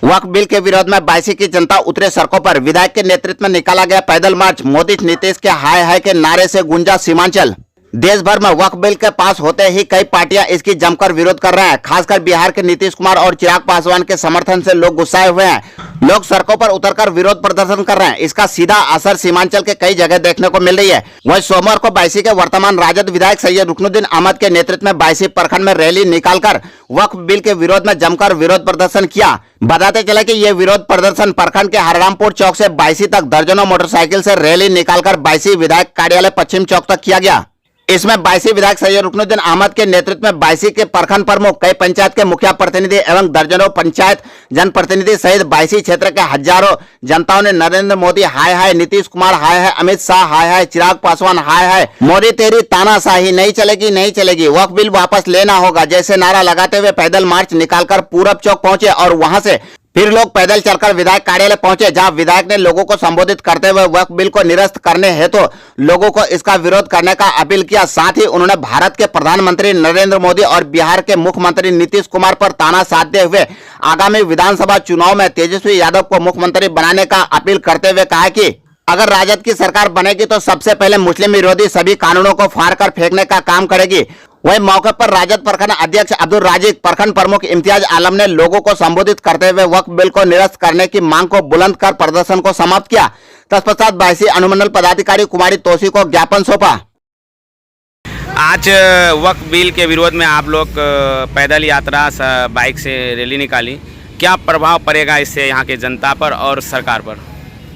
वक्फ bill के विरोध में बायसी की जनता उतरे सड़कों पर। विधायक के नेतृत्व में निकाला गया पैदल मार्च। मोदी नीतीश के हाय हाय के नारे से गूंजा सीमांचल। देश भर में वक्फ बिल के पास होते ही कई पार्टियां इसकी जमकर विरोध कर रहे हैं। खासकर बिहार के नीतीश कुमार और चिराग पासवान के समर्थन से लोग गुस्साए हुए हैं। लोग सड़कों पर उतरकर विरोध प्रदर्शन कर रहे हैं। इसका सीधा असर सीमांचल के कई जगह देखने को मिल रही है। वहीं सोमवार को बायसी के वर्तमान राजद विधायक सैयद रुकनुद्दीन अहमद के नेतृत्व में बायसी प्रखंड में रैली निकालकर वक्फ बिल के विरोध में जमकर विरोध प्रदर्शन किया। बताते चले कि यह विरोध प्रदर्शन प्रखंड के हररामपुर चौक से बायसी तक दर्जनों मोटरसाइकिल से रैली निकालकर बायसी विधायक कार्यालय पश्चिम चौक तक किया गया। इसमें बायसी विधायक सैयद रुकनुद्दीन अहमद के नेतृत्व में बायसी के प्रखंड प्रमुख, कई पंचायत के मुखिया प्रतिनिधि एवं दर्जनों पंचायत जनप्रतिनिधि सहित बायसी क्षेत्र के हजारों जनताओं ने नरेंद्र मोदी हाय हाय, नीतीश कुमार हाय हाय, अमित शाह हाय हाय, चिराग पासवान हाय हाय, मोदी तेरी तानाशाही नहीं चलेगी नहीं चलेगी, वक्फ बिल वापस लेना होगा जैसे नारा लगाते हुए पैदल मार्च निकालकर पूरब चौक पहुंचे और वहां से फिर लोग पैदल चलकर विधायक कार्यालय पहुंचे, जहां विधायक ने लोगों को संबोधित करते हुए वक्फ बिल को निरस्त करने हेतु लोगों को इसका विरोध करने का अपील किया। साथ ही उन्होंने भारत के प्रधानमंत्री नरेंद्र मोदी और बिहार के मुख्यमंत्री नीतीश कुमार पर ताना साधते हुए आगामी विधानसभा चुनाव में तेजस्वी यादव को मुख्यमंत्री बनाने का अपील करते हुए कहा कि अगर राजद की सरकार बनेगी तो सबसे पहले मुस्लिम विरोधी सभी कानूनों को फाड़ कर फेंकने का काम करेगी। वहीं मौके पर राजद प्रखंड अध्यक्ष अब्दुल राजिक, प्रखंड प्रमुख इम्तियाज आलम ने लोगों को संबोधित करते हुए वक्फ बिल को निरस्त करने की मांग को बुलंद कर प्रदर्शन को समाप्त किया। तत्पश्चात बायसी अनुमंडल पदाधिकारी कुमारी तोसी को ज्ञापन सौंपा। आज वक्फ बिल के विरोध में आप लोग पैदल यात्रा बाइक से रैली निकाली, क्या प्रभाव पड़ेगा इससे यहाँ के जनता पर और सरकार पर?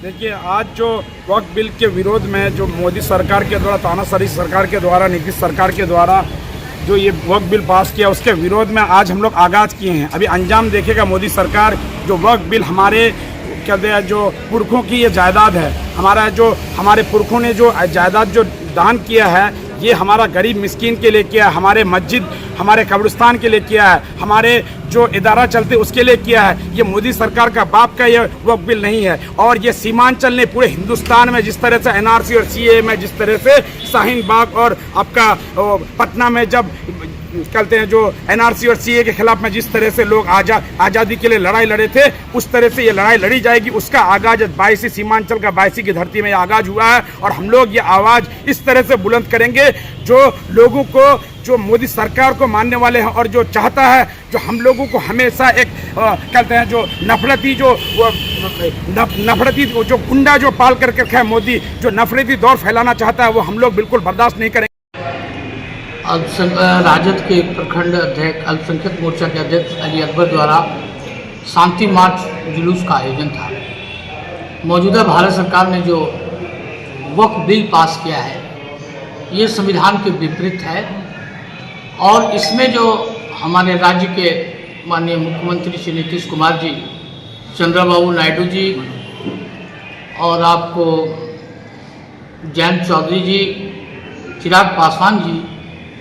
देखिए, आज जो वक्फ बिल के विरोध में जो मोदी सरकार के द्वारा, तानाशाही सरकार के द्वारा, नीतीश सरकार के द्वारा जो ये वक्फ बिल पास किया, उसके विरोध में आज हम लोग आगाज़ किए हैं। अभी अंजाम देखेगा मोदी सरकार। जो वक्फ बिल हमारे कहते हैं जो पुरखों की ये जायदाद है, हमारे पुरखों ने जो जायदाद जो दान किया है, ये हमारा गरीब मिस्कीन के लिए किया है, हमारे मस्जिद, हमारे कब्रिस्तान के लिए किया है, हमारे जो इदारा चलते उसके लिए किया है। ये मोदी सरकार का बाप का ये वक्फ बिल नहीं है। और ये सीमांचल ने पूरे हिंदुस्तान में जिस तरह से एनआरसी और सीए में जिस तरह से शाहीन बाग और आपका पटना में जब कहते हैं जो एनआरसी और सीए के खिलाफ में जिस तरह से लोग आज़ादी के लिए लड़ाई लड़े थे, उस तरह से ये लड़ाई लड़ी जाएगी। उसका आगाज बायसी, सीमांचल का बायसी की धरती में आगाज हुआ है। और हम लोग ये आवाज़ इस तरह से बुलंद करेंगे जो लोगों को, जो मोदी सरकार को मानने वाले हैं और जो चाहता है, जो हम लोगों को हमेशा एक कहते हैं जो नफरती जो गुंडा जो पाल करके रखा है मोदी, जो नफरती दौर फैलाना चाहता है, वो हम लोग बिल्कुल बर्दाश्त नहीं करेंगे। राजद के प्रखंड अध्यक्ष, अल्पसंख्यक मोर्चा के अध्यक्ष अली अकबर द्वारा शांति मार्च जुलूस का आयोजन था। मौजूदा भारत सरकार ने जो वक्फ बिल पास किया है, ये संविधान के विपरीत है। और इसमें जो हमारे राज्य के माननीय मुख्यमंत्री श्री नीतीश कुमार जी, चंद्रबाबू नायडू जी और आपको जयंत चौधरी जी, चिराग पासवान जी,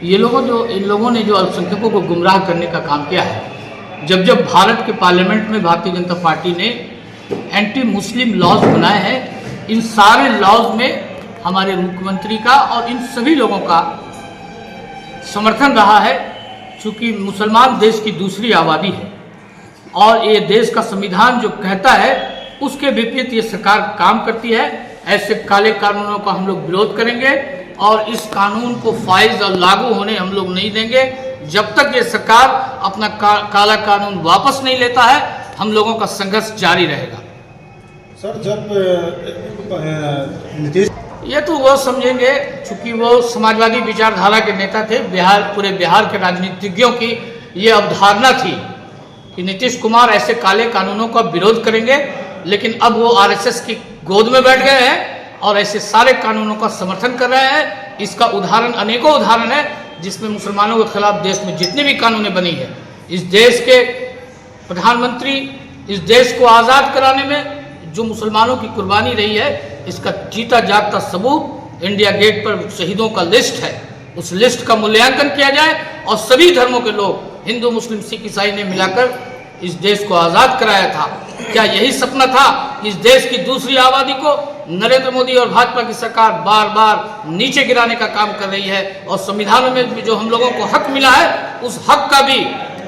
इन लोगों ने जो अल्पसंख्यकों को गुमराह करने का काम किया है। जब भारत के पार्लियामेंट में भारतीय जनता पार्टी ने एंटी मुस्लिम लॉज बनाए हैं, इन सारे लॉज में हमारे मुख्यमंत्री का और इन सभी लोगों का समर्थन रहा है। चूँकि मुसलमान देश की दूसरी आबादी है और ये देश का संविधान जो कहता है उसके विपरीत ये सरकार काम करती है। ऐसे काले कानूनों का हम लोग विरोध करेंगे और इस कानून को फाइज और लागू होने हम लोग नहीं देंगे जब तक ये सरकार अपना काला कानून वापस नहीं लेता है। हम लोगों का संघर्ष जारी रहेगा। सर, जब नीतीश, ये तो वो समझेंगे, चूंकि वो समाजवादी विचारधारा के नेता थे। पूरे बिहार के राजनीतिज्ञों की ये अवधारणा थी कि नीतीश कुमार ऐसे काले कानूनों का विरोध करेंगे, लेकिन अब वो आरएसएस की गोद में बैठ गए हैं और ऐसे सारे कानूनों का समर्थन कर रहे हैं। इसका उदाहरण, अनेकों उदाहरण है जिसमें मुसलमानों के खिलाफ देश में जितनी भी कानूनें बनी है, इस देश के प्रधानमंत्री इस देश को आज़ाद कराने में जो मुसलमानों की कुर्बानी रही है, इसका जीता जागता सबूत इंडिया गेट पर शहीदों का लिस्ट है। उस लिस्ट का मूल्यांकन किया जाए और सभी धर्मों के लोग, हिंदू, मुस्लिम, सिख, ईसाई ने मिलाकर इस देश को आज़ाद कराया था। क्या यही सपना था? इस देश की दूसरी आबादी को नरेंद्र मोदी और भाजपा की सरकार बार बार नीचे गिराने का काम कर रही है और संविधान में जो हम लोगों को हक मिला है, उस हक का भी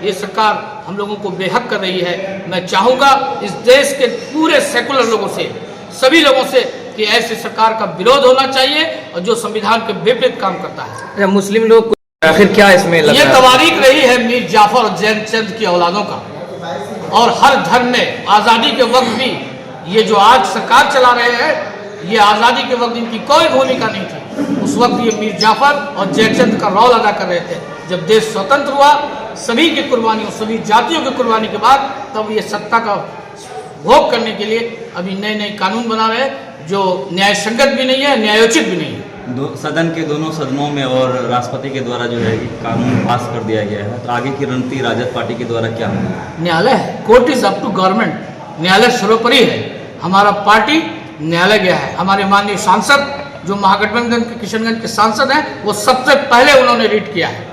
ये सरकार हम लोगों को बेहक कर रही है। मैं चाहूँगा इस देश के पूरे सेकुलर लोगों से, सभी लोगों से, कि ऐसी सरकार का विरोध होना चाहिए और जो संविधान के विपरीत काम करता है। मुस्लिम लोग आखिर क्या इसमें लग ये रहा है? तवारीख रही है मीर जाफर और जैन चंद की औलादों का, और हर धर्म में आज़ादी के वक्त भी ये जो आज सरकार चला रहे हैं, ये आज़ादी के वक्त इनकी कोई भूमिका नहीं थी। उस वक्त ये मीर जाफर और जयचंद का रोल अदा कर रहे थे। जब देश स्वतंत्र हुआ, सभी की कुर्बानियों, सभी जातियों की कुर्बानी के बाद, तब ये सत्ता का भोग करने के लिए अभी नए नए कानून बना रहे हैं जो न्याय संगत भी नहीं है, न्यायोचित भी नहीं है। सदन के दोनों सदनों में और राष्ट्रपति के द्वारा जो है कि कानून पास कर दिया गया है, तो आगे की रणनीति राजद पार्टी के द्वारा क्या होगी? न्यायालय है, court is up to government, न्यायालय सर्वोपरि है। हमारा पार्टी न्यायालय गया है। हमारे माननीय सांसद जो महागठबंधन के किशनगंज के सांसद हैं, वो सबसे पहले उन्होंने रीट किया है।